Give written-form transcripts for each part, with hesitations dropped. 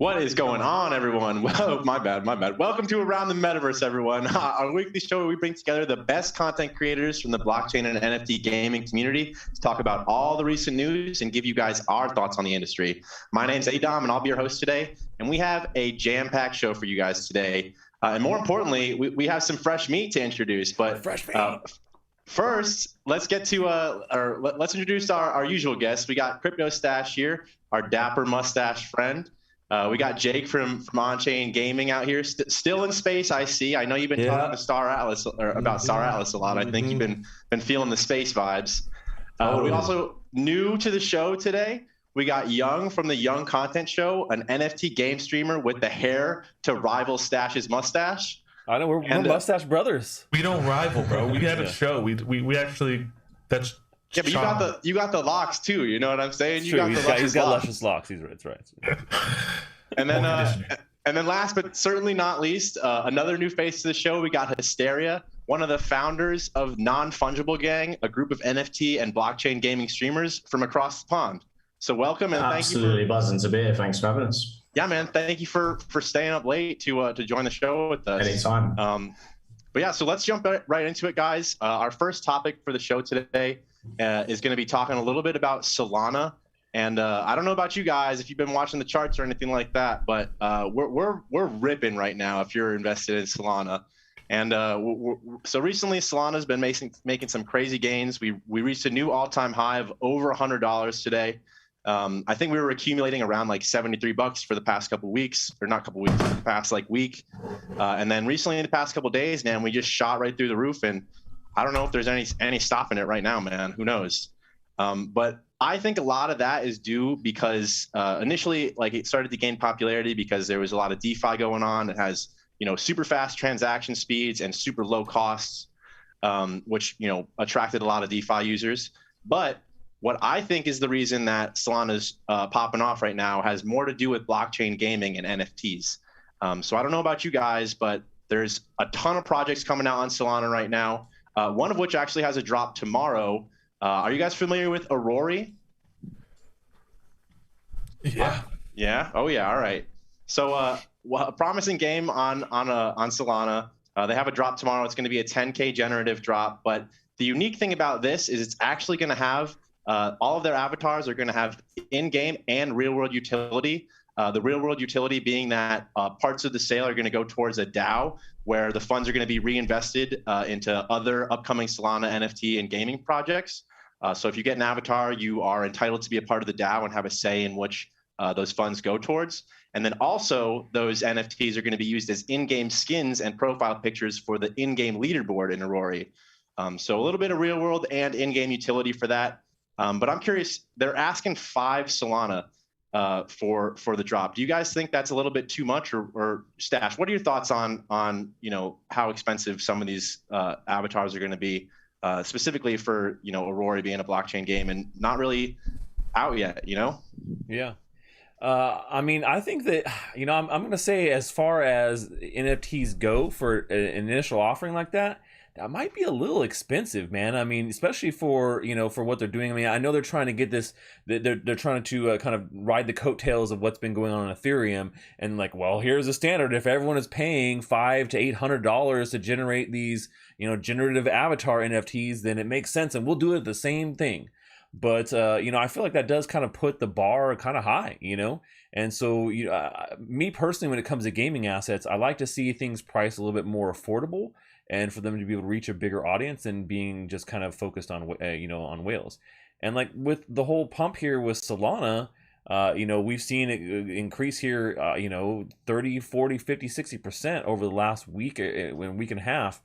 What is going on, everyone? Well, my bad. Welcome to Around the Metaverse, everyone. Our weekly show where we bring together the best content creators from the blockchain and NFT gaming community to talk about all the recent news and give you guys our thoughts on the industry. My name's Adam, and I'll be your host today. And we have a jam-packed show for you guys today. And more importantly, we have some fresh meat to introduce. But first, let's get to let's introduce our usual guests. We got CryptoStache here, our dapper mustache friend. We got Jake from On-Chain Gaming out here, still in space. I see. I know you've been talking to Star Atlas or about Star Atlas a lot. I think you've been feeling the space vibes. We also new to the show today. We got Young from the YungContent show, an NFT game streamer with the hair to rival Stache's mustache. I know we're mustache brothers. We don't rival, bro. We had a show. We actually that's. Yeah, but you got the locks too. You know what I'm saying? He's got luscious locks. That's right. And then last but certainly not least, another new face to the show. We got Hysteria, one of the founders of Non-Fungible Gang, a group of NFT and blockchain gaming streamers from across the pond. So welcome and thank you. Absolutely buzzing to be here. Thanks for having us. Yeah, man. Thank you for staying up late to join the show with us. Anytime. But yeah, so let's jump right into it, guys. Our first topic for the show today is going to be talking a little bit about Solana. And I don't know about you guys if you've been watching the charts or anything like that, but we're ripping right now if you're invested in Solana. And so recently Solana's been making some crazy gains. We reached a new all-time high of over $100 today. I think we were accumulating around like $73 for the past couple weeks, or not couple weeks, the past like week. And then recently in the past couple days, man, we just shot right through the roof. And I don't know if there's any stopping it right now, man. Who knows? But I think a lot of that is due because initially, like, it started to gain popularity because there was a lot of DeFi going on. It has, super fast transaction speeds and super low costs, which, attracted a lot of DeFi users. But what I think is the reason that Solana's popping off right now has more to do with blockchain gaming and NFTs. So I don't know about you guys, but there's a ton of projects coming out on Solana right now. One of which actually has a drop tomorrow. Are you guys familiar with Aurora? Yeah. Yeah. Oh yeah. All right. So a promising game on Solana. They have a drop tomorrow. It's going to be a 10K generative drop. But the unique thing about this is it's actually going to have all of their avatars are going to have in-game and real-world utility. The real-world utility being that parts of the sale are going to go towards a DAO, where the funds are going to be reinvested into other upcoming Solana NFT and gaming projects. So if you get an avatar, you are entitled to be a part of the DAO and have a say in which those funds go towards. And then also those NFTs are going to be used as in-game skins and profile pictures for the in-game leaderboard in Aurora. So a little bit of real-world and in-game utility for that. But I'm curious, they're asking 5 Solana for the drop. Do you guys think that's a little bit too much, or Stache? What are your thoughts on how expensive some of these avatars are going to be, specifically for Aurora being a blockchain game and not really out yet? Yeah. I mean, I think that I'm going to say, as far as NFTs go, for an initial offering like that might be a little expensive, man. I mean, especially for what they're doing. I mean, I know they're trying to get this. They're trying to kind of ride the coattails of what's been going on Ethereum, and like, well, here's the standard. If everyone is paying $500 to $800 to generate these, generative avatar NFTs, then it makes sense, and we'll do it the same thing. But I feel like that does kind of put the bar kind of high, And so, me personally, when it comes to gaming assets, I like to see things priced a little bit more affordable, and for them to be able to reach a bigger audience than being just kind of focused on on whales. And like with the whole pump here with Solana, we've seen it increase here, 30, 40, 50, 60% over the last week and a half.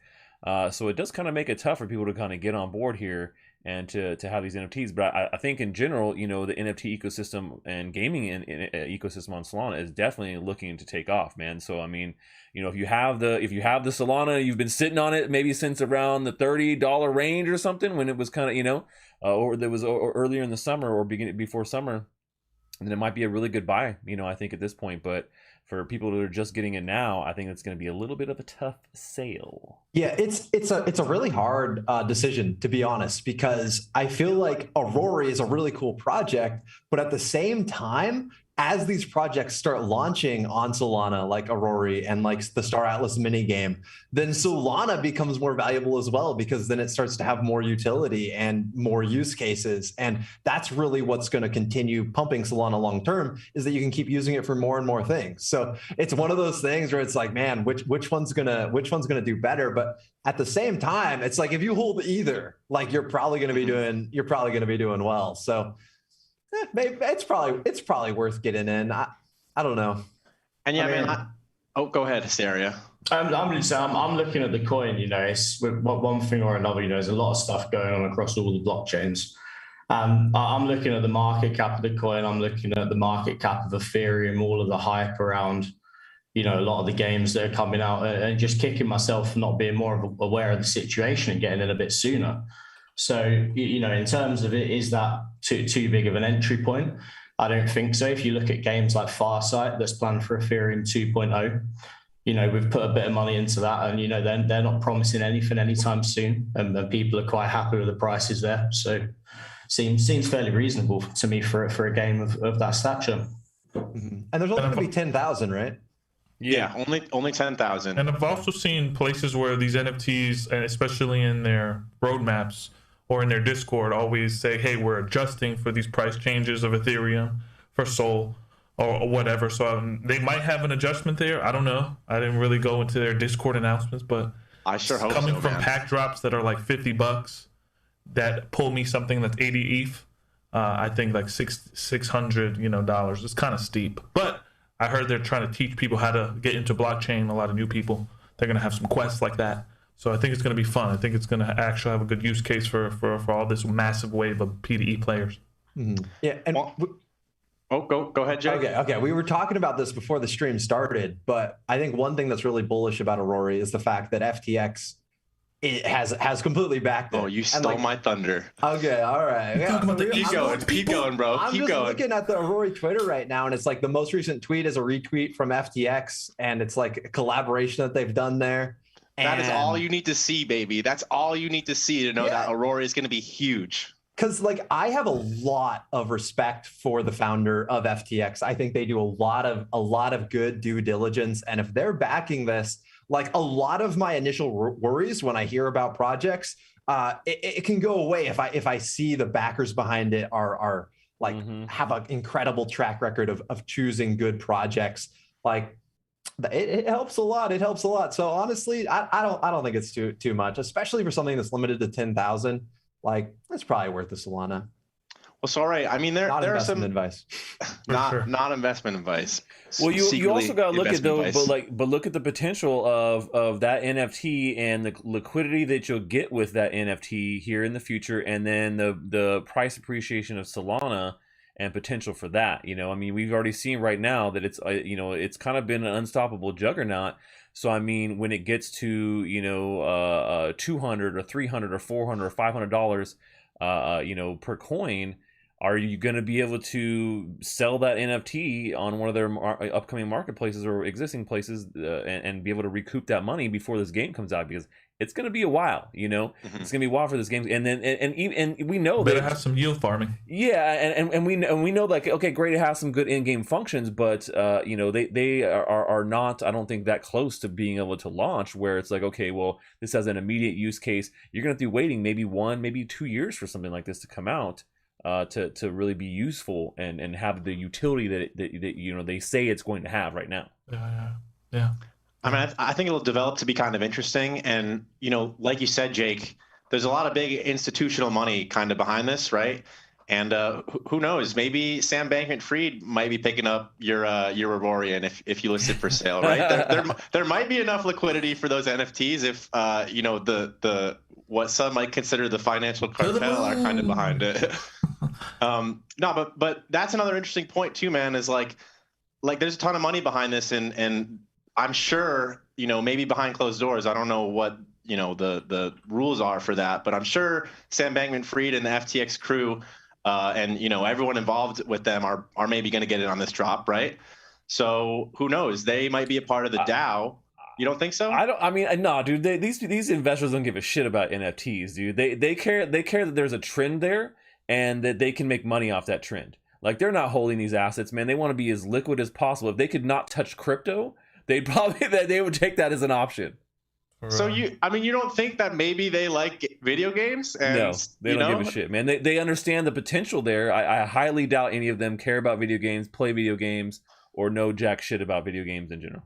So it does kind of make it tough for people to kind of get on board here and to have these NFTs. But I think in general, the NFT ecosystem and gaming ecosystem on Solana is definitely looking to take off, man. So I mean, if you have the Solana, you've been sitting on it maybe since around the $30 range or something, when it was kind of or there was earlier in the summer or before summer, then it might be a really good buy, I think at this point. But for people who are just getting it now, I think it's going to be a little bit of a tough sale. Yeah, it's a really hard decision, to be honest, because I feel like Aurora is a really cool project, but at the same time, as these projects start launching on Solana, like Aurora and like the Star Atlas mini game, then Solana becomes more valuable as well, because then it starts to have more utility and more use cases. And that's really what's going to continue pumping Solana long term, is that you can keep using it for more and more things. So it's one of those things where it's like, man, which one's gonna do better? But at the same time, it's like if you hold either, like you're probably going to be doing well. So maybe it's probably worth getting in. I don't know. And yeah, man. Go ahead, Hysteria. I'm looking at the coin. It's one thing or another. There's a lot of stuff going on across all the blockchains. I'm looking at the market cap of the coin. I'm looking at the market cap of Ethereum. All of the hype around, a lot of the games that are coming out, and just kicking myself for not being more aware of the situation and getting in a bit sooner. So, in terms of it, is that too big of an entry point? I don't think so. If you look at games like Farsight that's planned for Ethereum 2.0, we've put a bit of money into that, and, they're not promising anything anytime soon, and people are quite happy with the prices there. So seems fairly reasonable to me for a game of that stature. Mm-hmm. And there's only going to be 10,000, right? Yeah, only 10,000. And I've also seen places where these NFTs, and especially in their roadmaps or in their Discord, always say, hey, we're adjusting for these price changes of Ethereum for Sol or whatever. So they might have an adjustment there. I don't know. I didn't really go into their Discord announcements, but I sure hope coming so, from man. pack drops that are like $50 that pull me something that's 80 ETH, I think like $600 dollars. It's kind of steep, but I heard they're trying to teach people how to get into blockchain. A lot of new people. They're going to have some quests like that. So I think it's going to be fun. I think it's going to actually have a good use case for all this massive wave of PDE players. Mm-hmm. Yeah. And go ahead, Jake. Okay. We were talking about this before the stream started, but I think one thing that's really bullish about Aurora is the fact that FTX has completely backed it. Oh, you stole my thunder. Okay, all right. Keep going, bro. I'm just looking at the Aurora Twitter right now, and it's like the most recent tweet is a retweet from FTX, and it's like a collaboration that they've done there. That is all you need to see, baby. That's all you need to see to know that Aurora is going to be huge. Because I have a lot of respect for the founder of FTX. I think they do a lot of good due diligence, and if they're backing this, a lot of my initial worries when I hear about projects, it can go away if I see the backers behind it are have an incredible track record of choosing good projects. It helps a lot. It helps a lot. So honestly, I don't think it's too much, especially for something that's limited to 10,000. It's probably worth the Solana. Well, so all right. I mean, there are some advice. not investment advice. Well, you also got to look at those, but look at the potential of that NFT and the liquidity that you'll get with that NFT here in the future, and then the price appreciation of Solana and potential for that. I mean, we've already seen right now that it's it's kind of been an unstoppable juggernaut. So I mean, when it gets to $200 or $300 or $400 or $500 per coin, are you going to be able to sell that NFT on one of their upcoming marketplaces or existing places and be able to recoup that money before this game comes out? Because it's going to be a while, It's going to be a while for this game, and then and we know better have some yield farming. Yeah, and we know okay, great, it has some good in-game functions, but they are not, I don't think, that close to being able to launch where it's like, okay, well, this has an immediate use case. You're going to be waiting maybe 1, maybe 2 years for something like this to come out. To really be useful and have the utility that they say it's going to have right now. Yeah. I mean, I think it'll develop to be kind of interesting, and like you said, Jake, there's a lot of big institutional money kind of behind this, right? And who knows? Maybe Sam Bankman-Fried might be picking up your Aurorian if you list it for sale, right? there might be enough liquidity for those NFTs if the what some might consider the financial cartel are kind of behind it. No, but that's another interesting point too, man. Is like there's a ton of money behind this, and I'm sure maybe behind closed doors. I don't know what the rules are for that, but I'm sure Sam Bankman-Fried and the FTX crew and everyone involved with them are maybe going to get in on this drop, right? So who knows? They might be a part of the DAO. You don't think so? No, dude. These investors don't give a shit about NFTs, dude. They care that there's a trend there and that they can make money off that trend. Like, they're not holding these assets, man. They want to be as liquid as possible. If they could not touch crypto, they'd probably they would take that as an option. So you don't think that maybe they like video games? And, no, they don't give a shit, man. They understand the potential there. I highly doubt any of them care about video games, play video games, or know jack shit about video games in general.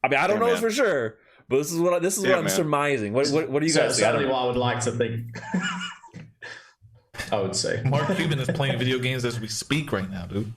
I mean, I don't know for sure, but this is what I'm surmising. What do you guys think? Certainly what I would like to think. I would say Mark Cuban is playing video games as we speak right now, dude.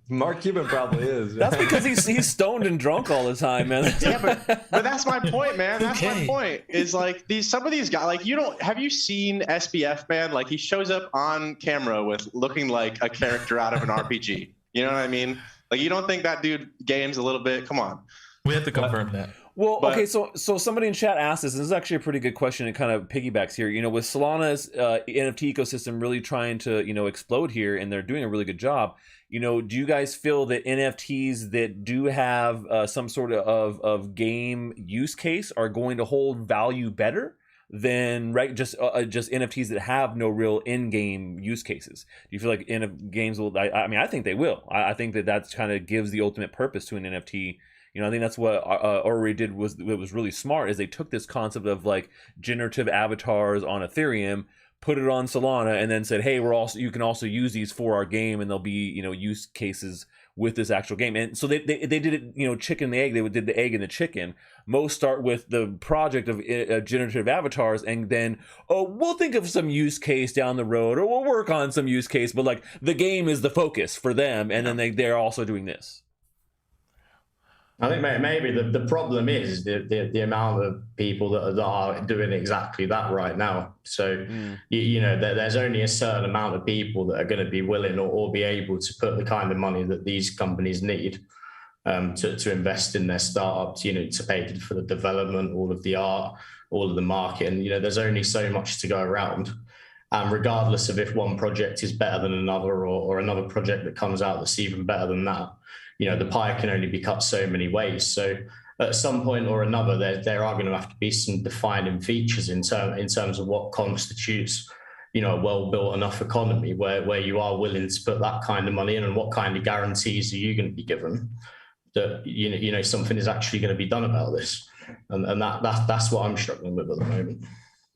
Mark Cuban probably is. That's because he's stoned and drunk all the time, man. Yeah, but that's my point, man. That's my point. Is like some of these guys, like, have you seen SBF, man? Like, he shows up on camera with looking like a character out of an RPG. You know what I mean? Like, you don't think that dude games a little bit? Come on. We have to confirm that. Well, okay, so somebody in chat asked this, and this is actually a pretty good question. It kind of piggybacks here. You know, with Solana's NFT ecosystem really trying to, explode here, and they're doing a really good job. Do you guys feel that NFTs that do have some sort of game use case are going to hold value better than just NFTs that have no real in-game use cases? Do you feel like games will? I think they will. I think that's kind of gives the ultimate purpose to an NFT. I think that's what Ori did was really smart, is they took this concept of like generative avatars on Ethereum, put it on Solana, and then said, hey, you can also use these for our game, and there'll be use cases with this actual game. And so they did it, chicken and the egg. They did the egg and the chicken. Most start with the project of generative avatars, and then we'll think of some use case down the road, or we'll work on some use case, but like the game is the focus for them, and then they're also doing this. I think maybe the problem is the amount of people that are doing exactly that right now. So, there's only a certain amount of people that are going to be willing or be able to put the kind of money that these companies need to invest in their startups, to pay for the development, all of the art, all of the market. And, there's only so much to go around. Regardless of if one project is better than another, or another project that comes out that's even better than that. The pie can only be cut so many ways. So at some point or another, there are going to have to be some defining features in terms of what constitutes, a well-built enough economy where you are willing to put that kind of money in, and what kind of guarantees are you going to be given that, something is actually going to be done about this. And that's what I'm struggling with at the moment.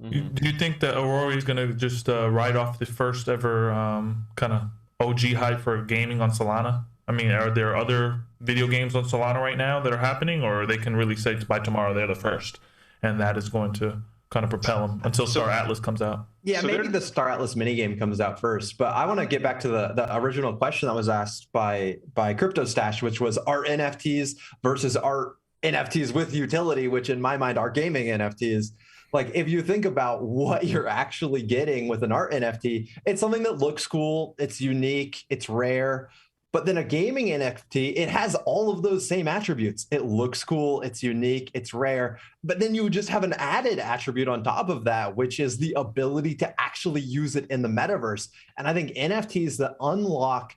Do you think that Aurora is going to just ride off the first ever kind of OG hype for gaming on Solana? I mean, are there other video games on Solana right now that are happening, or they can really say by tomorrow they're the first, and that is going to kind of propel them until Star Atlas comes out? Yeah, maybe the Star Atlas minigame comes out first. But I want to get back to the original question that was asked by CryptoStache, which was art NFTs versus art NFTs with utility, which in my mind are gaming NFTs. Like, if you think about what you're actually getting with an art NFT, it's something that looks cool, it's unique, it's rare. But then a gaming NFT, it has all of those same attributes. It looks cool, it's unique, it's rare. But then you just have an added attribute on top of that, which is the ability to actually use it in the metaverse. And I think NFTs that unlock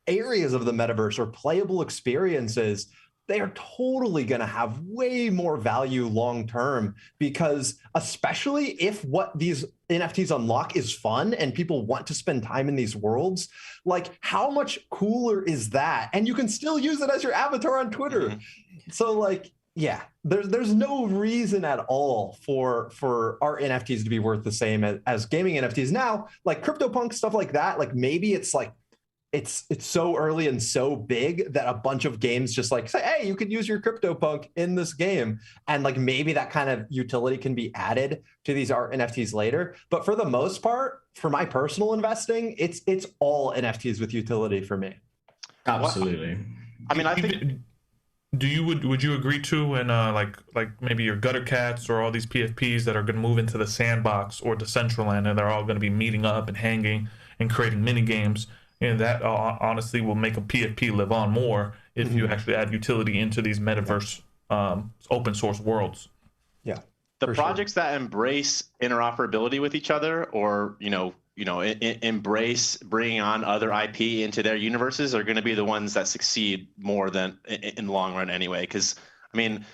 areas of the metaverse or playable experiences, they are totally going to have way more value long term, because especially if what these NFTs unlock is fun and people want to spend time in these worlds, like, how much cooler is that? And you can still use it as your avatar on Twitter. Mm-hmm. So, like, yeah, there's no reason at all for art NFTs to be worth the same as gaming NFTs. Now, like CryptoPunk, stuff like that, like, maybe it's like, it's so early and so big that a bunch of games just like say, hey, you could use your CryptoPunk in this game. And like, maybe that kind of utility can be added to these art NFTs later. But for the most part, for my personal investing, it's all NFTs with utility for me. Absolutely. I mean, I think... Would you agree to, and like maybe your Gutter Cats or all these PFPs that are going to move into the sandbox or the Decentraland, and they're all going to be meeting up and hanging and creating mini games? And that honestly will make a PFP live on more if you actually add utility into these metaverse open source worlds. Yeah. The projects that embrace interoperability with each other, or embrace bringing on other IP into their universes, are going to be the ones that succeed more than in the long run anyway. Because I mean,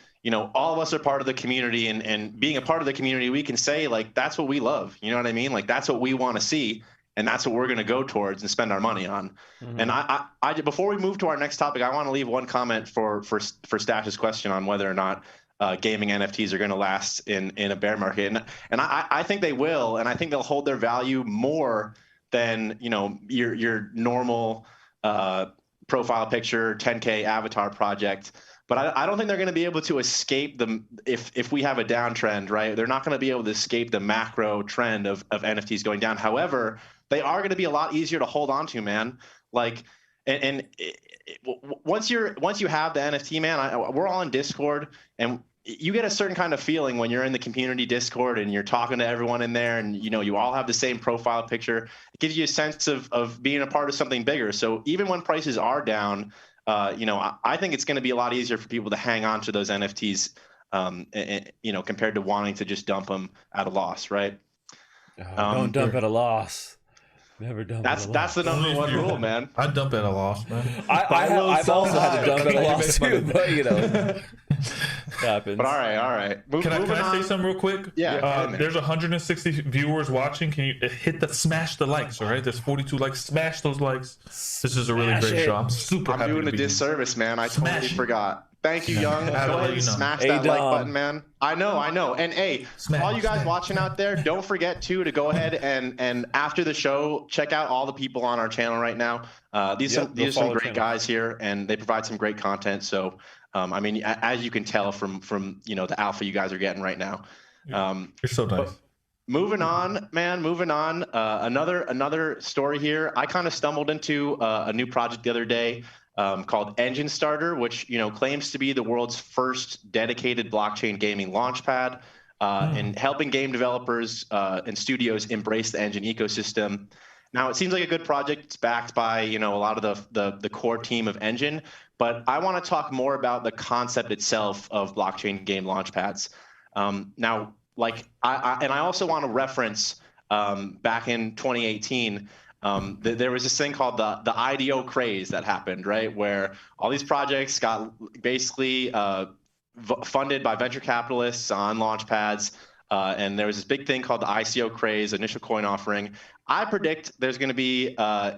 all of us are part of the community, and being a part of the community, we can say like, that's what we love. You know what I mean? Like, that's what we want to see. and that's what we're going to go towards and spend our money on. And I before we move to our next topic, I want to leave one comment for Stache's question on whether or not gaming NFTs are going to last in a bear market, and I think they will, and I think they'll hold their value more than your normal profile picture 10K avatar project. But I don't think they're going to be able to escape them if we have a downtrend, right? They're not going to be able to escape the macro trend of NFTs going down. However, they are going to be a lot easier to hold on to, man. Like, once you have the NFT, man, we're all in Discord, and you get a certain kind of feeling when you're in the community Discord and you're talking to everyone in there, and you all have the same profile picture. It gives you a sense of being a part of something bigger. So even when prices are down, I think it's going to be a lot easier for people to hang on to those NFTs, compared to wanting to just dump them at a loss, right? Don't dump at a loss. Never dump at a loss. That's the number one rule, man. I dump at a loss, man. I've also had to dump at a loss too, but happens. But all right. Can I say something real quick? Yeah. There's 160 viewers watching. Can you smash the likes? All right, there's 42 likes. Smash those likes. This is a really great show. I'm super happy. I'm doing a disservice, man. I totally forgot. Thank you, Young. Go ahead and smash that like button, man. I know. And hey, all you guys watching out there, don't forget to go ahead and after the show, check out all the people on our channel right now. These are some great guys here, and they provide some great content. So, as you can tell from the alpha you guys are getting right now. You're so nice. Moving on, man. Another story here. I kind of stumbled into a new project the other day. Called Engine Starter, which claims to be the world's first dedicated blockchain gaming launchpad, and helping game developers and studios embrace the Engine ecosystem. Now, it seems like a good project. It's backed by a lot of the core team of Engine, but I want to talk more about the concept itself of blockchain game launchpads. Now, I also want to reference back in 2018. There was this thing called the IDO craze that happened, right? Where all these projects got basically funded by venture capitalists on launchpads. And there was this big thing called the ICO craze, initial coin offering. I predict there's going to be,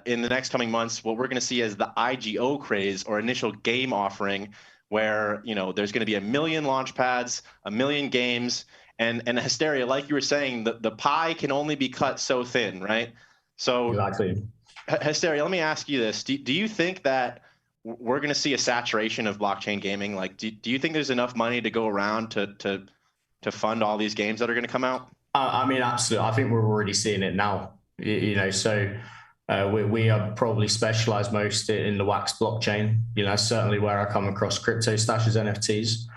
in the next coming months, what we're going to see as the IGO craze, or initial game offering, where there's going to be 1 million launchpads, 1 million games, and Hysteria, like you were saying, the pie can only be cut so thin, right? So, exactly. Hysteria, let me ask you this. Do you think that we're going to see a saturation of blockchain gaming? Like, do you think there's enough money to go around to fund all these games that are going to come out? Absolutely. I think we're already seeing it now. So we are probably specialized most in the Wax blockchain. Certainly where I come across CryptoStache's NFTs.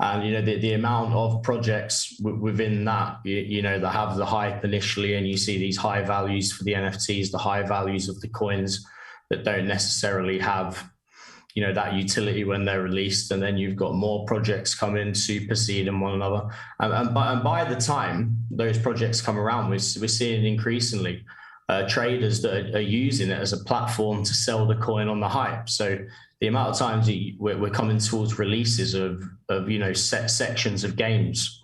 And the amount of projects within that, that have the hype initially, and you see these high values for the NFTs, the high values of the coins that don't necessarily have, that utility when they're released, and then you've got more projects come in, superseding one another, and by the time those projects come around, we're seeing increasingly traders that are using it as a platform to sell the coin on the hype. So the amount of times we're coming towards releases of set sections of games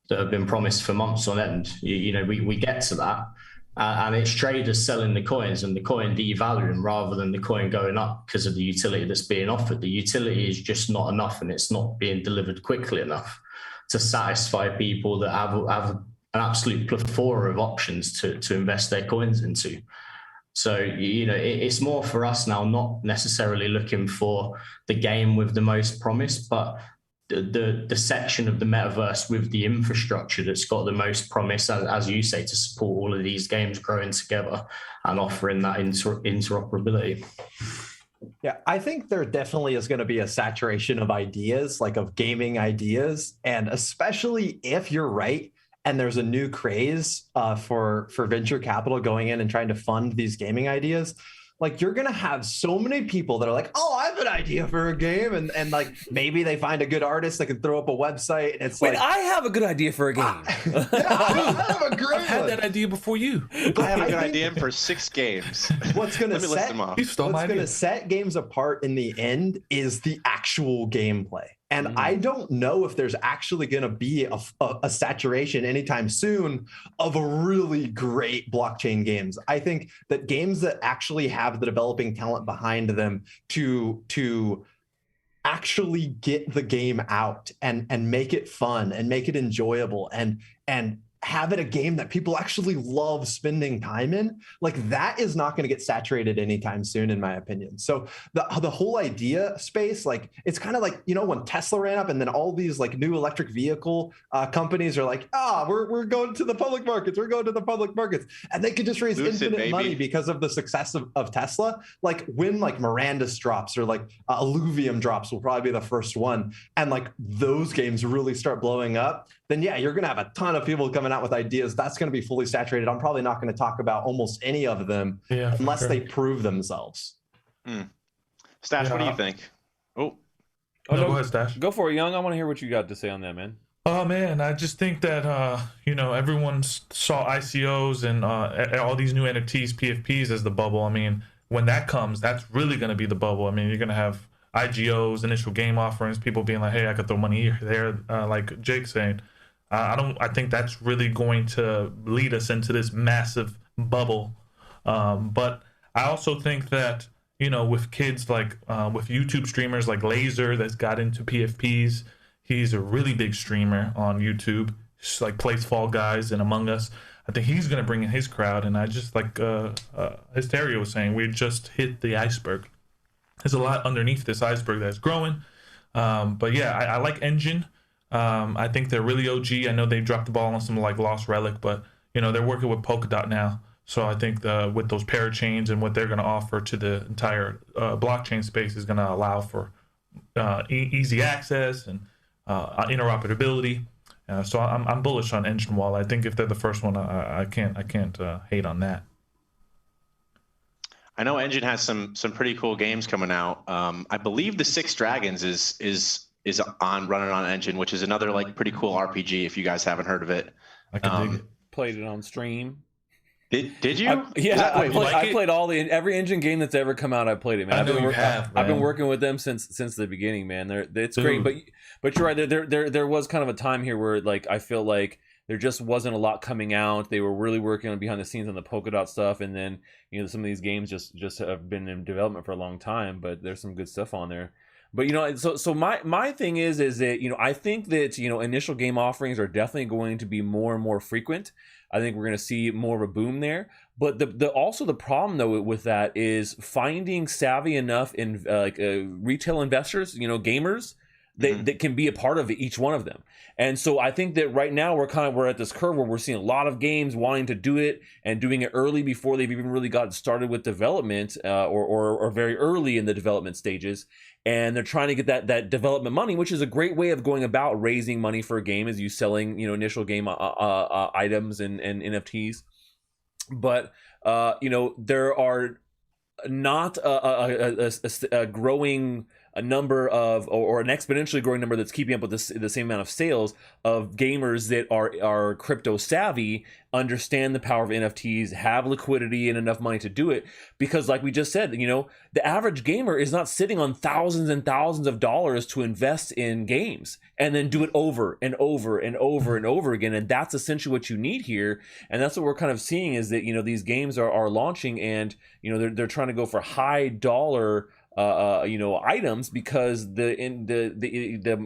that have been promised for months on end, we get to that, and it's traders selling the coins and the coin devaluing rather than the coin going up because of the utility that's being offered. The utility is just not enough, and it's not being delivered quickly enough to satisfy people that have an absolute plethora of options to invest their coins into. So, it's more for us now, not necessarily looking for the game with the most promise, but the section of the metaverse with the infrastructure that's got the most promise, as you say, to support all of these games growing together and offering that interoperability. Yeah, I think there definitely is going to be a saturation of ideas, like of gaming ideas. And especially if you're right, and there's a new craze for venture capital going in and trying to fund these gaming ideas, like you're going to have so many people that are like, oh, I have an idea for a game. And like, maybe they find a good artist that can throw up a website. And it's I have a good idea for a game. I have a great I've had that idea before you. I have a good idea for 6 games. What's going to set games apart in the end is the actual gameplay. And I don't know if there's actually going to be a saturation anytime soon of a really great blockchain games. I think that games that actually have the developing talent behind them to actually get the game out and make it fun and make it enjoyable and have it a game that people actually love spending time in, like that is not going to get saturated anytime soon, in my opinion. So the whole idea space, like it's kind of like, you know, when Tesla ran up and then all these like new electric vehicle companies are like, we're going to the public markets, and they could just raise infinite money because of the success of Tesla. Like when like Mirandus drops or like Alluvium drops will probably be the first one, and like those games really start blowing up, then yeah, you're going to have a ton of people coming out with ideas. That's going to be fully saturated. I'm probably not going to talk about almost any of them unless they prove themselves. Stache, what do you think? No, go ahead, Stache. Go for it, Young. I want to hear what you got to say on that, man. Oh man, I just think that you know, everyone saw ICOs and all these new NFTs, PFPs as the bubble. I mean, when that comes, that's really going to be the bubble. I mean, you're going to have IGOs, initial game offerings, people being like, hey, I could throw money here, there, like Jake saying. I think that's really going to lead us into this massive bubble. But I also think that, you know, with kids like with YouTube streamers like Laser that's got into PFPs, he's a really big streamer on YouTube. Just like plays Fall Guys and Among Us. I think he's going to bring in his crowd. And I just like Hysteria was saying, we just hit the iceberg. There's a lot underneath this iceberg that's growing. But yeah, I like Engine. I think they're really OG. I know they dropped the ball on some like Lost Relic, but you know, they're working with Polkadot now. So I think with those parachains and what they're going to offer to the entire blockchain space is going to allow for easy access and interoperability. So I'm bullish on Engine Wall. I think if they're the first one, I can't hate on that. I know Engine has some pretty cool games coming out. I believe the Six Dragons is running on Engine, which is another like pretty cool RPG. If you guys haven't heard of it, I can dig it. Played it on stream. Did you? I played every Engine game that's ever come out. I played it, man. I've been working with them since the beginning, man. It's great, but you're right. There was kind of a time here where like I feel like there just wasn't a lot coming out. They were really working on behind the scenes on the Polkadot stuff, and then you know some of these games just have been in development for a long time. But there's some good stuff on there. But you know, so my thing is that you know I think that you know initial game offerings are definitely going to be more and more frequent. I think we're going to see more of a boom there. But also the problem though with that is finding savvy enough in retail investors, you know, gamers that can be a part of each one of them. And so I think that right now we're at this curve where we're seeing a lot of games wanting to do it and doing it early before they've even really gotten started with development or very early in the development stages. And they're trying to get that development money, which is a great way of going about raising money for a game, is you selling, you know, initial game items and NFTs. But you know, there are not a growing a number of or an exponentially growing number that's keeping up with the same amount of sales of gamers that are crypto savvy, understand the power of NFTs, have liquidity and enough money to do it. Because like we just said, you know, the average gamer is not sitting on thousands and thousands of dollars to invest in games and then do it over and over and over and over again. And that's essentially what you need here. And that's what we're kind of seeing is that, you know, these games are launching and, you know, they're trying to go for high dollar you know, items because the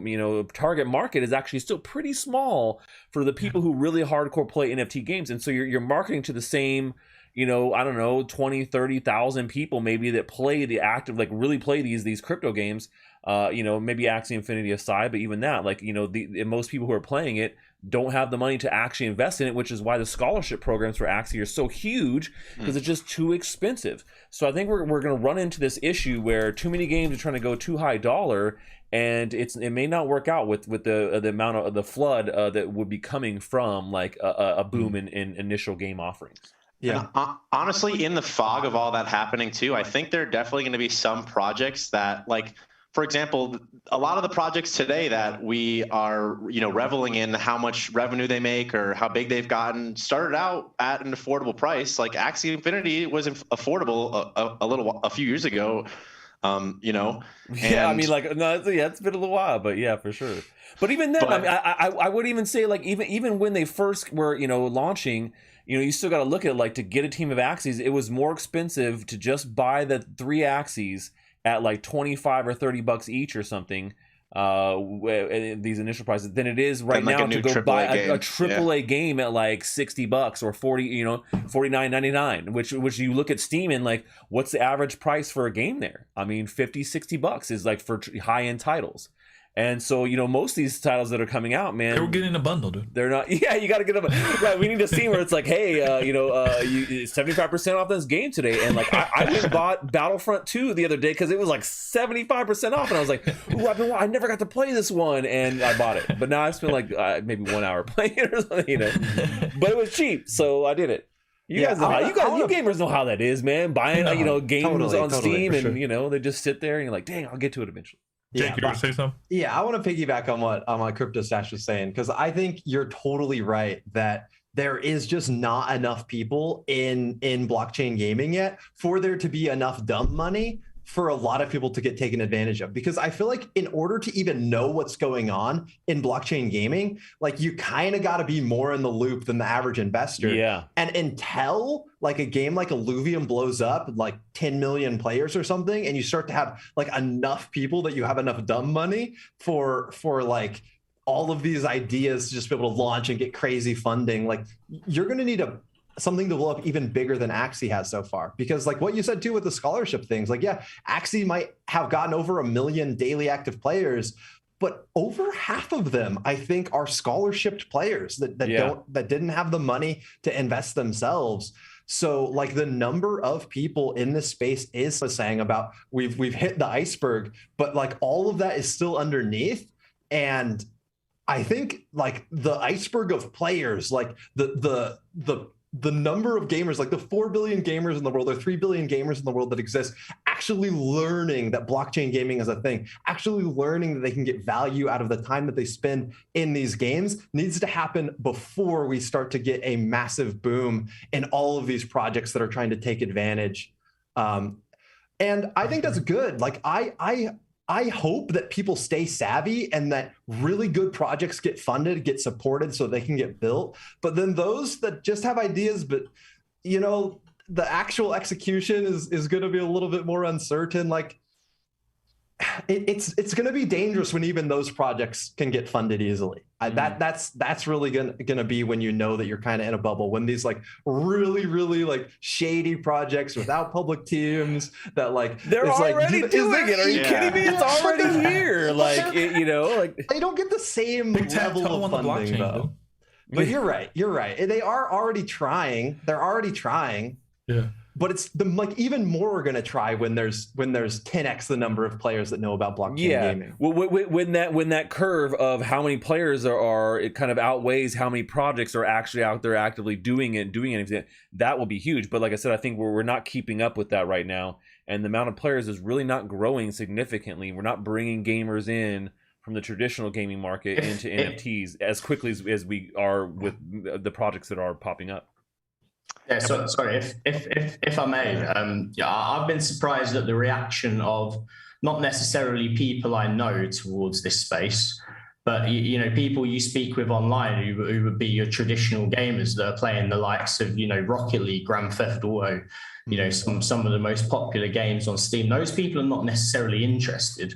you know target market is actually still pretty small for the people who really hardcore play NFT games. And so you're marketing to the same, you know, I don't know, 20,000-30,000 people maybe that play the active, like really play these crypto games. You know, maybe Axie Infinity aside, but even that, like, you know, most people who are playing it don't have the money to actually invest in it, which is why the scholarship programs for Axie are so huge, because it's just too expensive. So I think we're going to run into this issue where too many games are trying to go too high dollar, and it may not work out with the amount of the flood that would be coming from like a boom in initial game offerings. Yeah. And, honestly, in the fog of all that happening too, I think there are definitely going to be some projects that, like, for example, a lot of the projects today that we are, you know, reveling in how much revenue they make or how big they've gotten started out at an affordable price. Like Axie Infinity was affordable a few years ago. You know. Yeah, I And- mean, like, no, it's been a little while, but yeah, for sure. But even then, But- I mean, I would even say, like, even when they first were, launching, you still got to look at, like, to get a team of axes, it was more expensive to just buy the 3 axes at like $25 or $30 each or something. These initial prices than it is right like now a new to go buy a AAA AAA game at like $60 or 40, $49.99, which you look at Steam and like, what's the average price for a game there? I mean, $50-$60 is like for high end titles. And so, most of these titles that are coming out, man, They were getting a bundle, dude. they're not. Yeah, you got to get them. Right, we need a scene where it's like, hey, 75% off this game today, and like I went and bought Battlefront 2 the other day because it was like 75% off, and I was like, ooh, I never got to play this one, and I bought it. But now I spent like maybe 1 hour playing it or something, But it was cheap, so I did it. You guys know how you gamers know how that is, man. Buying games on Steam, sure. and they just sit there, and you're like, dang, I'll get to it eventually. Jake, you want to say something? Yeah, I want to piggyback on what CryptoStache was saying, because I think you're totally right that there is just not enough people in blockchain gaming yet for there to be enough dumb money for a lot of people to get taken advantage of. Because I feel like in order to even know what's going on in blockchain gaming, like you kind of got to be more in the loop than the average investor. Yeah. And until like a game like Illuvium blows up, like 10 million players or something, and you start to have like enough people that you have enough dumb money for like all of these ideas to just be able to launch and get crazy funding, like you're going to need something to blow up even bigger than Axie has so far. Because like what you said too with the scholarship things, like, yeah, Axie might have gotten over 1 million daily active players, but over half of them, I think, are scholarship players that didn't have the money to invest themselves. So like the number of people in this space is saying about we've hit the iceberg, but like all of that is still underneath. And I think like the iceberg of players, like the number of gamers, like the 4 billion gamers in the world, or 3 billion gamers in the world that exist, actually learning that blockchain gaming is a thing, actually learning that they can get value out of the time that they spend in these games, needs to happen before we start to get a massive boom in all of these projects that are trying to take advantage. And I think that's good. Like I hope that people stay savvy and that really good projects get funded, get supported so they can get built. But then those that just have ideas, but the actual execution is going to be a little bit more uncertain. Like it's going to be dangerous when even those projects can get funded easily. That's really going to be when you know that you're kind of in a bubble, when these like really, really like shady projects without public teams that like they're already doing it. Are you kidding me? It's already here. Like like they don't get the same level of funding though. But you're right. They are already trying. They're already trying. Yeah. But it's even more are going to try when there's 10x the number of players that know about blockchain gaming. Well, when that curve of how many players there are, it kind of outweighs how many projects are actually out there actively doing anything. That will be huge. But like I said, I think we're not keeping up with that right now, and the amount of players is really not growing significantly. We're not bringing gamers in from the traditional gaming market into NFTs as quickly as we are with the projects that are popping up. Yeah, so sorry, if I may, I've been surprised at the reaction of not necessarily people I know towards this space, but people you speak with online who would be your traditional gamers that are playing the likes of Rocket League, Grand Theft Auto, some of the most popular games on Steam. Those people are not necessarily interested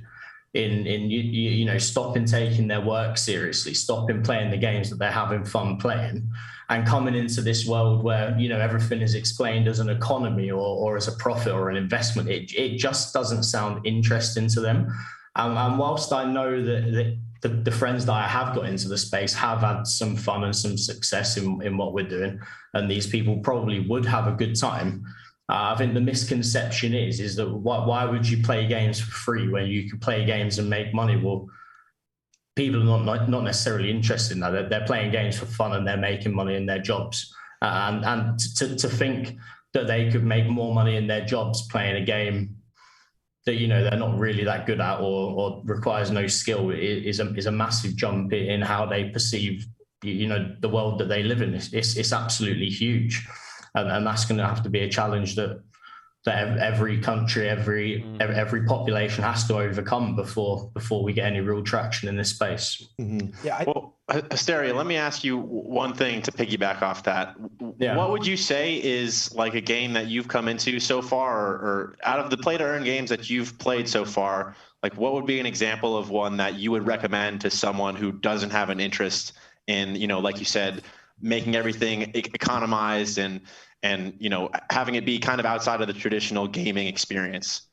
in stopping taking their work seriously, stopping playing the games that they're having fun playing, and coming into this world where everything is explained as an economy or as a profit or an investment. It just doesn't sound interesting to them. And whilst I know that the friends that I have got into the space have had some fun and some success in what we're doing, and these people probably would have a good time, I think the misconception is that why would you play games for free when you could play games and make money? Well, people are not necessarily interested in that. They're playing games for fun and they're making money in their jobs. And to think that they could make more money in their jobs playing a game that they're not really that good at or requires no skill is a massive jump in how they perceive the world that they live in. It's absolutely huge. And that's going to have to be a challenge that that every country, every population has to overcome before we get any real traction in this space. Yeah. Well, Hysteria, let me ask you one thing to piggyback off that. Yeah. What would you say is like a game that you've come into so far, or out of the play to earn games that you've played so far, like what would be an example of one that you would recommend to someone who doesn't have an interest in, you know, like you said, making everything economized and you know, having it be kind of outside of the traditional gaming experience?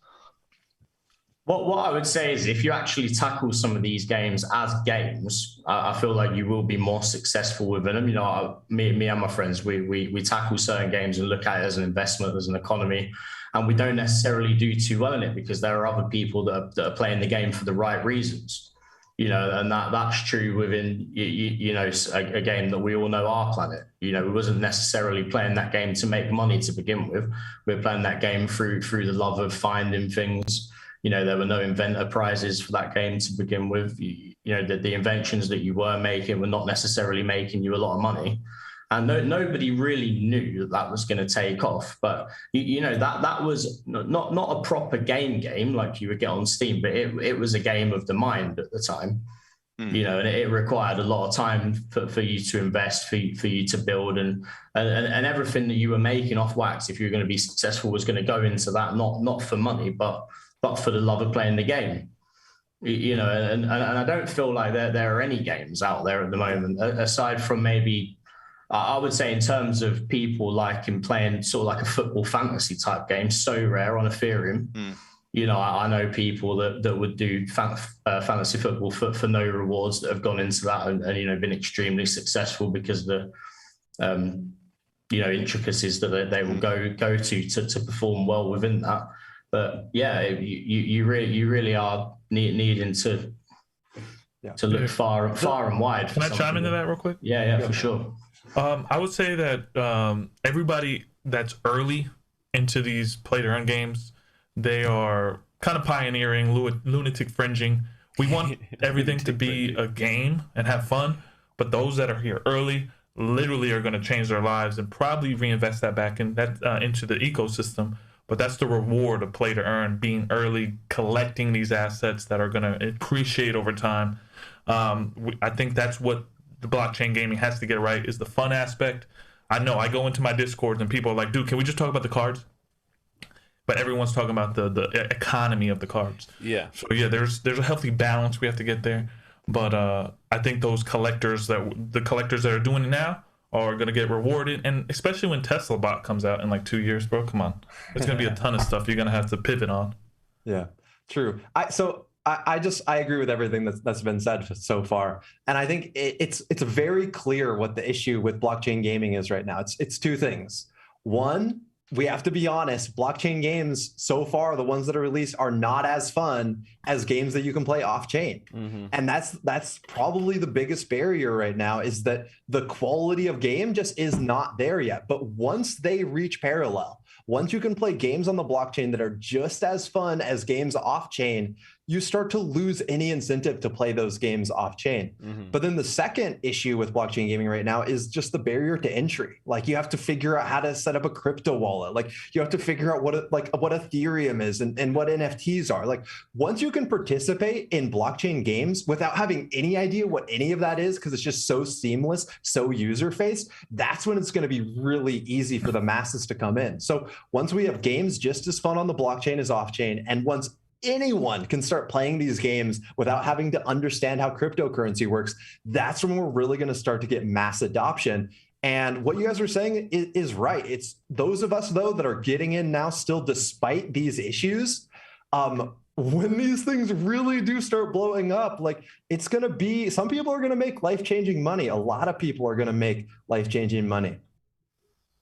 What I would say is if you actually tackle some of these games as games, I feel like you will be more successful within them. You know, me and my friends, we tackle certain games and look at it as an investment, as an economy, and we don't necessarily do too well in it because there are other people that are playing the game for the right reasons. You know, and that's true within, you know, a game that we all know, Our Planet. You know, we wasn't necessarily playing that game to make money to begin with. We're playing that game through the love of finding things. You know, there were no inventor prizes for that game to begin with. You know, the inventions that you were making were not necessarily making you a lot of money. And nobody really knew that was going to take off. But, you know, that was not a proper game like you would get on Steam, but it was a game of the mind at the time. You know, and it required a lot of time for you to invest, for you to build, and everything that you were making off Wax, if you were going to be successful, was going to go into that, not for money, but for the love of playing the game. You know, and I don't feel like there are any games out there at the moment, aside from maybe, I would say in terms of people like in playing sort of like a football fantasy type game, so rare on Ethereum. You know, I know people that would do fantasy football for no rewards that have gone into that and you know, been extremely successful because the, you know, intricacies that they will go to perform well within that. But yeah, you really are needing to look far and wide. Can I chime into that real quick? Yeah, for sure. I would say that everybody that's early into these play-to-earn games, they are kind of pioneering, lunatic fringing. We want everything to be a game and have fun, but those that are here early literally are going to change their lives and probably reinvest that back into the ecosystem. But that's the reward of play-to-earn, being early, collecting these assets that are going to appreciate over time. I think that's what the blockchain gaming has to get right, is the fun aspect. I know I go into my Discord and people are like, dude, can we just talk about the cards? But everyone's talking about the economy of the cards. Yeah. So yeah, there's a healthy balance we have to get there. But I think the collectors that are doing it now are going to get rewarded. And especially when Tesla bot comes out in like 2 years, bro, come on. There's going to be a ton of stuff you're going to have to pivot on. Yeah, true. I agree with everything that's been said so far, and I think it's very clear what the issue with blockchain gaming is right now. It's two things. One, we have to be honest. Blockchain games so far, the ones that are released, are not as fun as games that you can play off chain, and that's probably the biggest barrier right now. Is that the quality of game just is not there yet. But once they reach parallel, once you can play games on the blockchain that are just as fun as games off chain, you start to lose any incentive to play those games off chain. But then the second issue with blockchain gaming right now is just the barrier to entry. Like, you have to figure out how to set up a crypto wallet. Like, you have to figure out what Ethereum is and what NFTs are. Like, once you can participate in blockchain games without having any idea what any of that is, because it's just so seamless, so user-faced, that's when it's going to be really easy for the masses to come in. So once we have games just as fun on the blockchain as off chain, and once anyone can start playing these games without having to understand how cryptocurrency works, that's when we're really going to start to get mass adoption. And what you guys are saying is right. It's those of us, though, that are getting in now still despite these issues. When these things really do start blowing up, like, it's going to be, some people are going to make life-changing money. A lot of people are going to make life-changing money.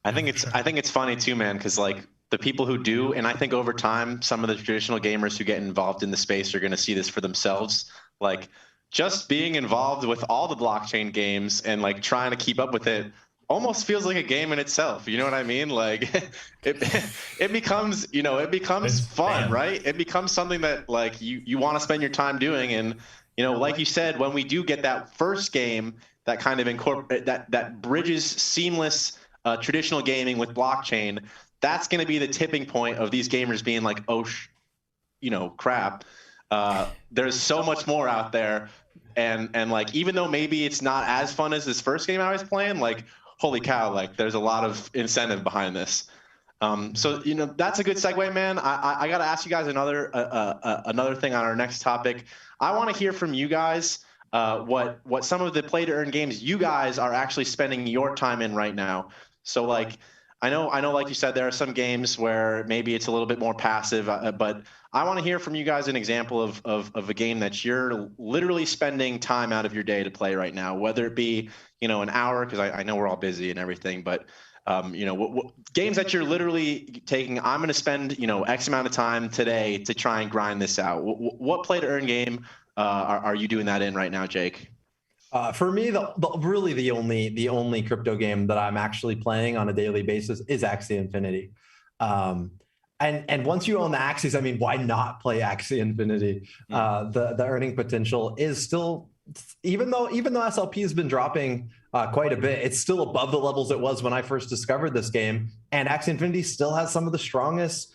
I think it's funny too, man, because like, the people who do, and I think over time, some of the traditional gamers who get involved in the space are going to see this for themselves. Like, just being involved with all the blockchain games and like trying to keep up with it almost feels like a game in itself. You know what I mean? Like, it becomes, you know, it becomes fun, right? It becomes something that like you want to spend your time doing. And, you know, like you said, when we do get that first game that kind of incorporate that bridges seamless traditional gaming with blockchain, that's going to be the tipping point of these gamers being like, oh, crap. There's so much more out there. And like, even though maybe it's not as fun as this first game I was playing, like, holy cow, like there's a lot of incentive behind this. So, that's a good segue, man. I got to ask you guys another thing on our next topic. I want to hear from you guys what some of the play to earn games you guys are actually spending your time in right now. So like, I know, like you said, there are some games where maybe it's a little bit more passive, but I want to hear from you guys an example of a game that you're literally spending time out of your day to play right now, whether it be, an hour, because I know we're all busy and everything, but games that you're literally taking, I'm going to spend, X amount of time today to try and grind this out. What play to earn game are you doing that in right now, Jake? For me, really the only crypto game that I'm actually playing on a daily basis is Axie Infinity. And once you own the Axies, I mean, why not play Axie Infinity? The earning potential is still, even though SLP has been dropping quite a bit, it's still above the levels it was when I first discovered this game. And Axie Infinity still has some of the strongest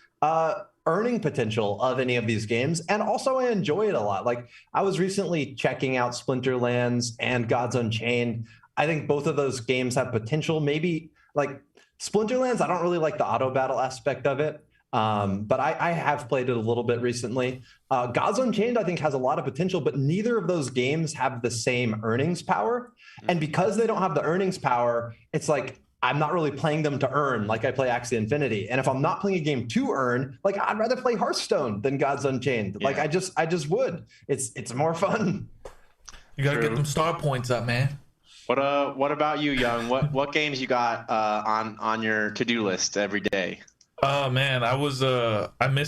earning potential of any of these games, and also I enjoy it a lot. Like, I was recently checking out Splinterlands and Gods Unchained. I think both of those games have potential. Maybe like Splinterlands, I don't really like the auto battle aspect of it, but I have played it a little bit recently. Gods Unchained, I think, has a lot of potential, but neither of those games have the same earnings power. And because they don't have the earnings power, it's like, I'm not really playing them to earn like I play Axie Infinity. And if I'm not playing a game to earn, like, I'd rather play Hearthstone than Gods Unchained. Yeah. Like, I just would. It's more fun. You gotta get them star points up, man. What about you, Young? What games you got on your to-do list every day? Oh man, I missed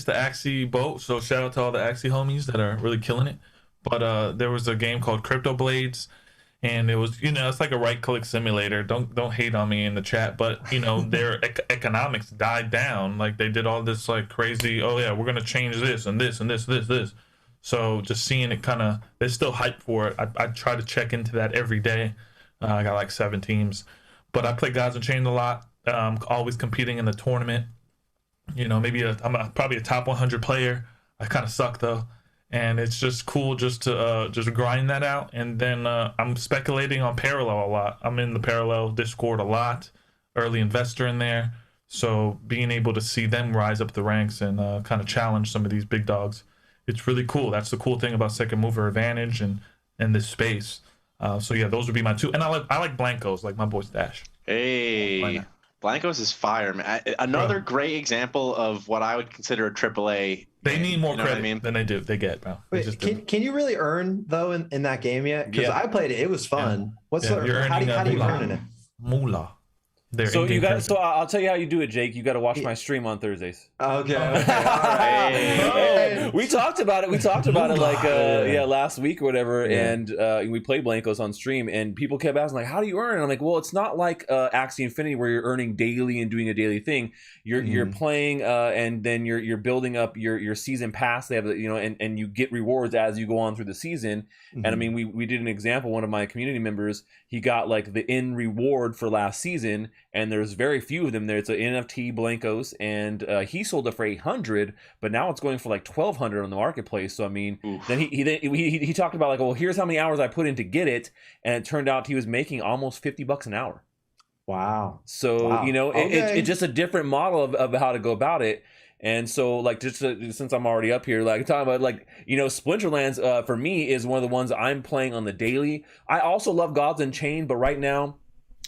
the Axie boat, so shout out to all the Axie homies that are really killing it. But there was a game called Crypto Blades. And it was, it's like a right-click simulator. Don't hate on me in the chat, but their economics died down. Like, they did all this like crazy. Oh yeah, we're gonna change this and this and this. So just seeing it, kind of, there's still hype for it. I try to check into that every day. I got like 7 teams, but I play Gods Unchained a lot. Always competing in the tournament. Maybe I'm probably a top 100 player. I kind of suck though. And it's just cool just to just grind that out. And then I'm speculating on Parallel a lot. I'm in the Parallel Discord a lot, early investor in there. So being able to see them rise up the ranks and kind of challenge some of these big dogs, it's really cool. That's the cool thing about second mover advantage and this space. So yeah, those would be my 2. And I like Blancos, like my boy Stache. Hey, Blancos is fire, man. Another great example of what I would consider a AAA. They need more credit than they get, bro. Wait, can you really earn though in that game yet? Because I played it; it was fun. Yeah. How do you earn in it? Moolah. So you got. So I'll tell you how you do it, Jake. You got to watch my stream on Thursdays. Okay. All right. Hey. We talked about it. Like last week or whatever, and we played Blancos on stream, and people kept asking like, "How do you earn?" And I'm like, "Well, it's not like Axie Infinity where you're earning daily and doing a daily thing. You're playing, and then you're building up your season pass. They have and you get rewards as you go on through the season. And I mean, we did an example. One of my community members, he got like the in reward for last season. And there's very few of them there. It's an NFT Blancos, and he sold it for 800, but now it's going for like 1,200 on the marketplace. So I mean, then he talked about like, well, here's how many hours I put in to get it, and it turned out he was making almost $50 an hour. Wow. So it's just a different model of how to go about it. And so like since I'm already up here, like talking about like Splinterlands for me is one of the ones I'm playing on the daily. I also love Gods Unchained, but right now,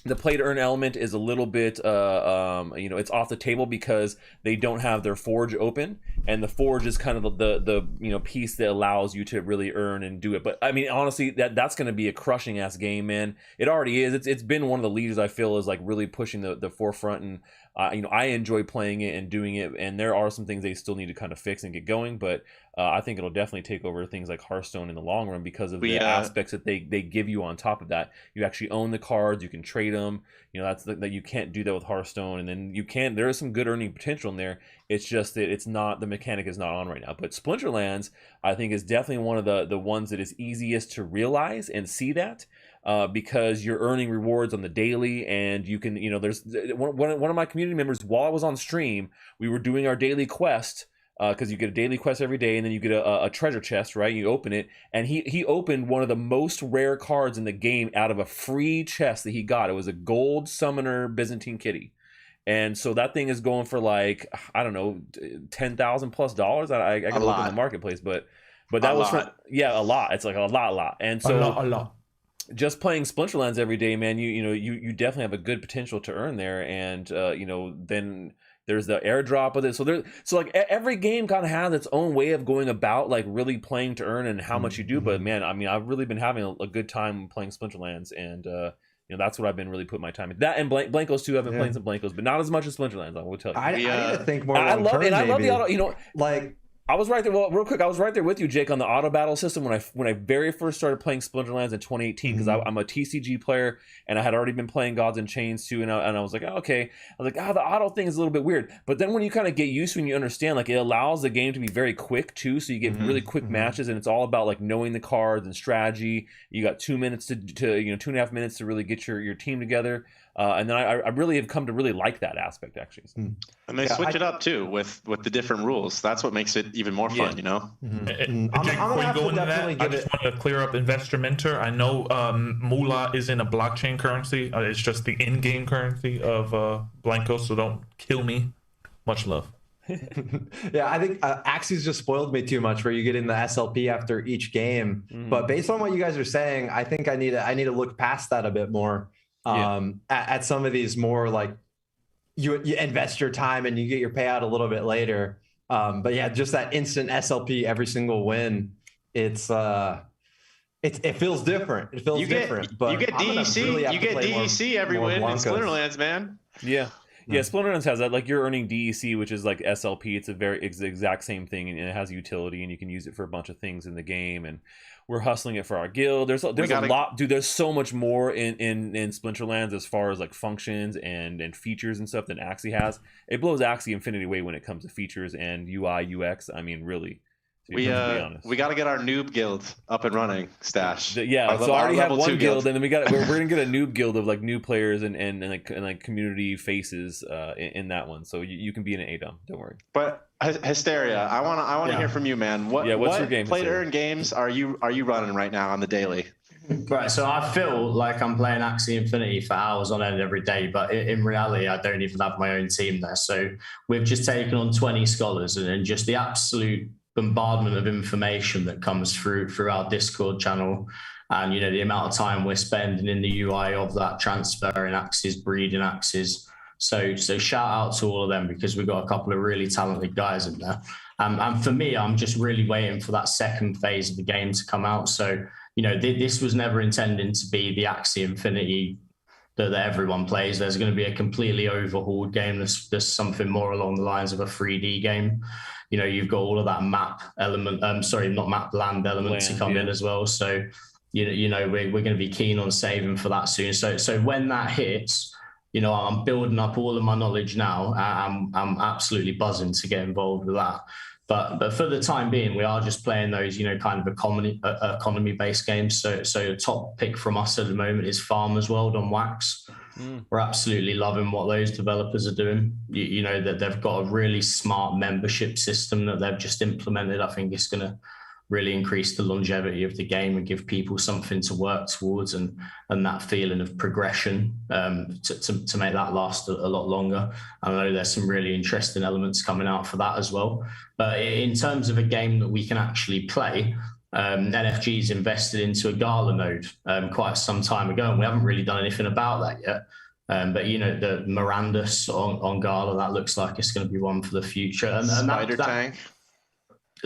the play to earn element is a little bit, it's off the table because they don't have their forge open, and the forge is kind of the piece that allows you to really earn and do it. But I mean, honestly, that's going to be a crushing ass game, man. It already is. It's been one of the leaders I feel is like really pushing the forefront, and I enjoy playing it and doing it. And there are some things they still need to kind of fix and get going, but I think it'll definitely take over things like Hearthstone in the long run because of the aspects that they give you on top of that. You actually own the cards, you can trade them. That's that you can't do that with Hearthstone, and then there is some good earning potential in there. It's just that it's not, the mechanic is not on right now. But Splinterlands, I think, is definitely one of the ones that is easiest to realize and see that. because you're earning rewards on the daily, and you can, there's one of my community members, while I was on stream, we were doing our daily quest, because you get a daily quest every day, and then you get a treasure chest, right? You open it, and he opened one of the most rare cards in the game out of a free chest that he got. It was a gold summoner Byzantine kitty. And so that thing is going for like, I don't know, $10,000+ I gotta look in the marketplace, but that was from, a lot. It's like a lot. And so a lot. Just playing Splinterlands every day, man, you definitely have a good potential to earn there. And then there's the airdrop of it. So like every game kind of has its own way of going about like really playing to earn and how much you do. But man, I mean, I've really been having a good time playing Splinterlands, and that's what I've been really putting my time in. That and Blankos too. I've been playing some Blankos, but not as much as Splinterlands, I will tell you. I need to think more. I love it. And I love the auto. Like I was right there. Well, real quick, I was right there with you, Jake, on the auto battle system when I very first started playing Splinterlands in 2018, because I'm a TCG player and I had already been playing Gods and Chains too, and I was like, oh, okay. I was like, the auto thing is a little bit weird, but then when you kind of get used to it and you understand, like, it allows the game to be very quick too, so you get really quick matches, and it's all about like knowing the cards and strategy. You got 2 minutes to 2.5 minutes to really get your team together. And then I really have come to really like that aspect, actually. So. And they switch it up too with the different rules. That's what makes it even more fun, you know. Jake, before you go into that, I just want to clear up investor mentor. I know Moolah isn't a blockchain currency. It's just the in-game currency of Blankos. So don't kill me. Much love. Yeah, I think Axies just spoiled me too much, where you get in the SLP after each game. But based on what you guys are saying, I think I need to look past that a bit more. At some of these more like you invest your time and you get your payout a little bit later. But yeah, just that instant SLP every single win. It feels different. It feels different. But you get DEC. You get DEC every win in Splinterlands, man. Yeah. Yeah, Splinterlands has that. Like, you're earning DEC, which is like SLP. It's the exact same thing, and it has utility, and you can use it for a bunch of things in the game. And we're hustling it for our guild. There's a lot, dude. There's so much more in Splinterlands as far as like functions and features and stuff than Axie has. It blows Axie infinity away when it comes to features and UI UX. I mean, really. We got to get our noob guild up and running, Stache. So I already have one guild, and then we're gonna get a noob guild of like new players and like community faces in that one. So you can be in an ADOM. Don't worry. But Hysteria, I want to hear from you, man. What's your game? Play to earn games are you running right now on the daily? Right, so I feel like I'm playing Axie Infinity for hours on end every day, but in reality, I don't even have my own team there. So we've just taken on 20 scholars, and just the absolute bombardment of information that comes through our Discord channel, and the amount of time we're spending in the UI of that, transferring axes, breeding axes. So shout out to all of them, because we've got a couple of really talented guys in there. And for me, I'm just really waiting for that second phase of the game to come out. So this was never intended to be the Axie Infinity that everyone plays. There's going to be a completely overhauled game. There's something more along the lines of a 3D game. You've got all of that map element, land element to come in as well. So, we're going to be keen on saving for that soon. So when that hits, I'm building up all of my knowledge now. I'm absolutely buzzing to get involved with that. But for the time being, we are just playing those, kind of economy-based games. So the top pick from us at the moment is Farmer's World on Wax. We're absolutely loving what those developers are doing. That they've got a really smart membership system that they've just implemented. I think it's going to really increase the longevity of the game and give people something to work towards, and that feeling of progression to make that last a lot longer. I know there's some really interesting elements coming out for that as well. But in terms of a game that we can actually play, NFG's invested into a Gala node quite some time ago, and we haven't really done anything about that yet. But the Mirandus on Gala, that looks like it's going to be one for the future. And Spider Tank.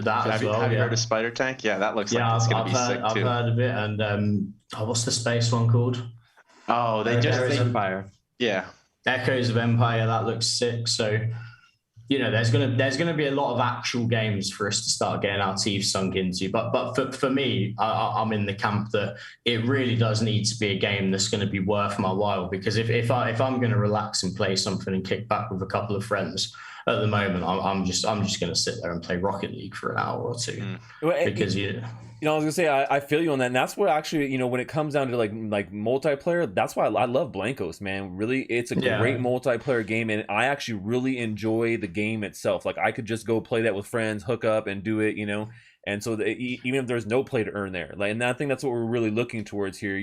Have you heard of Spider Tank? Yeah, that looks like it's going to be sick too. I've heard of it. And what's the space one called? Oh, Empire. Yeah, Echoes of Empire. That looks sick. So there's gonna be a lot of actual games for us to start getting our teeth sunk into. But for me, I'm in the camp that it really does need to be a game that's going to be worth my while. Because if I'm going to relax and play something and kick back with a couple of friends, at the moment, I'm just going to sit there and play Rocket League for an hour or two because I was gonna say I feel you on that, and that's what actually, when it comes down to like multiplayer, that's why I love Blankos, man. Really, it's a great multiplayer game, and I actually really enjoy the game itself. Like I could just go play that with friends, hook up, and do it, And so even if there's no play to earn there, and I think that's what we're really looking towards here.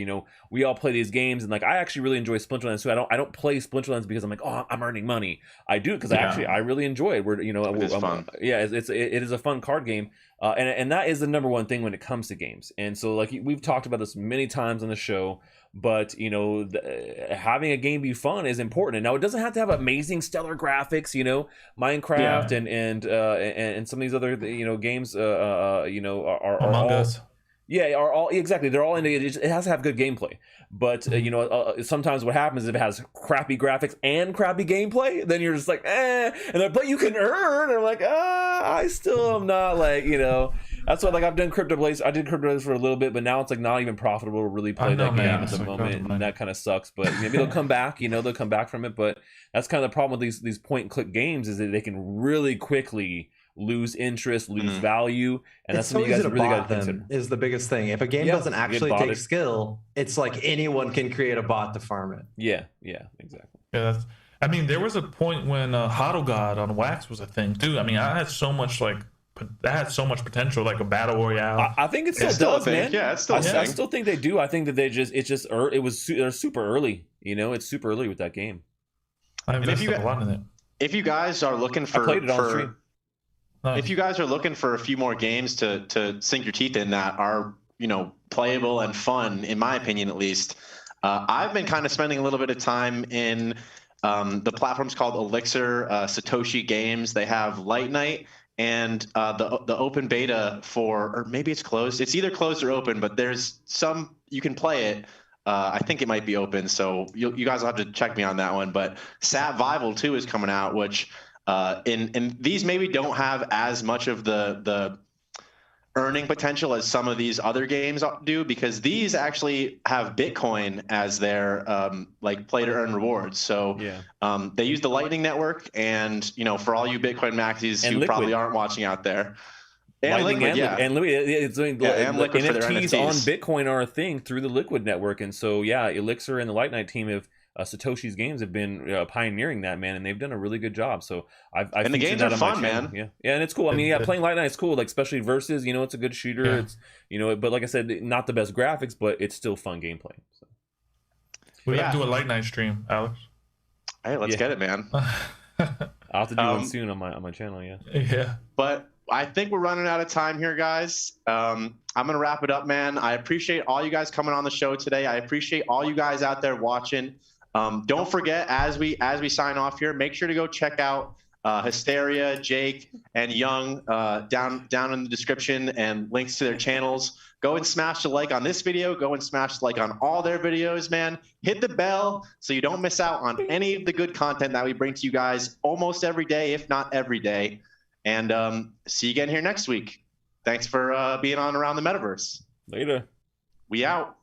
We all play these games, and I actually really enjoy Splinterlands too. I don't play Splinterlands because I'm like, oh, I'm earning money. I do because I really enjoy it. It's fun. It is a fun card game, and that is the number one thing when it comes to games. And so we've talked about this many times on the show. But having a game be fun is important. And now it doesn't have to have amazing stellar graphics. Minecraft and some of these other games are Among Us. Yeah, are all exactly. They're all it has to have good gameplay. But sometimes what happens if it has crappy graphics and crappy gameplay, then you're just like, and but you can earn. And I'm like, I still am not That's why I've done CryptoBlaze. I did CryptoBlaze for a little bit, but now it's not even profitable to really play that game at the moment, and that kind of sucks. But maybe they'll come back. They'll come back from it. But that's kind of the problem with these point and click games is that they can really quickly lose interest, lose value, and that's something you guys really got to consider. Is the biggest thing. If a game doesn't actually take skill, it's like anyone can create a bot to farm it. Yeah, exactly. Yeah, there was a point when Hodl God on Wax was a thing too. I had so much potential, like a battle royale. I think it still does, man. Yeah, it's still. I still think they do. I think that they're super early. It's super early with that game. I invested a lot in it. If you guys are looking for, I played it on stream. If you guys are looking for a few more games to sink your teeth in that are playable and fun, in my opinion at least, I've been kind of spending a little bit of time in the platforms called Elixir, Satoshi Games. They have Light Night and the open beta or maybe it's closed. It's either closed or open, but there's some you can play it. I think it might be open, so you guys will have to check me on that one. But Satvival 2 is coming out, which in these maybe don't have as much of the earning potential as some of these other games do, because these actually have Bitcoin as their play to earn rewards. So they use the Lightning Network, and for all you Bitcoin maxis who probably aren't watching out there, and Liquid, NFTs for their NFTs on Bitcoin are a thing through the Liquid Network, and so Elixir and the Light Night team have. Satoshi's Games have been pioneering that, man, and they've done a really good job. So and the games are fun, man. Yeah, and it's cool. Playing Light Night is cool, especially versus. It's a good shooter. Yeah. It's but like I said, not the best graphics, but it's still fun gameplay. So. We have to do a Light Night stream, Alex. Hey, let's get it, man. I'll have to do one soon on my channel. Yeah. But I think we're running out of time here, guys. I'm gonna wrap it up, man. I appreciate all you guys coming on the show today. I appreciate all you guys out there watching. Don't forget, as we sign off here, make sure to go check out Hysteria, Jake, and Young down in the description, and links to their channels. Go and smash the like on this video. Go and smash the like on all their videos, man. Hit the bell so you don't miss out on any of the good content that we bring to you guys almost every day, if not every day. And see you again here next week. Thanks for being on Around the Metaverse. Later. We out.